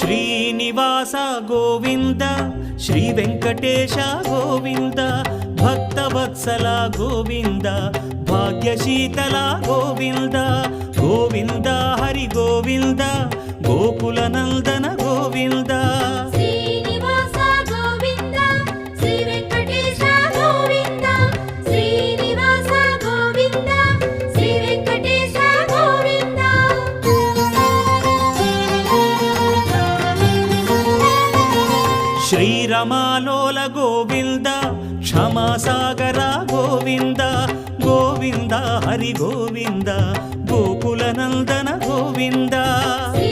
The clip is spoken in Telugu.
శ్రీనివాస గోవింద శ్రీ వెంకటేశ గోవింద భక్తవత్సల గోవింద భాగ్యశీతల గోవింద గోవింద హరి గోవింద గోకుల నందన గోవింద శ్రీనివాస గోవింద శ్రీ వెంకటేశ గోవింద శ్రీనివాస గోవింద శ్రీ వెంకటేశ గోవింద శ్రీరమాలోల గోవింద క్షమాసాగర గోవింద గోవింద హరి గోవింద గోకుల నందన గోవింద శ్రీ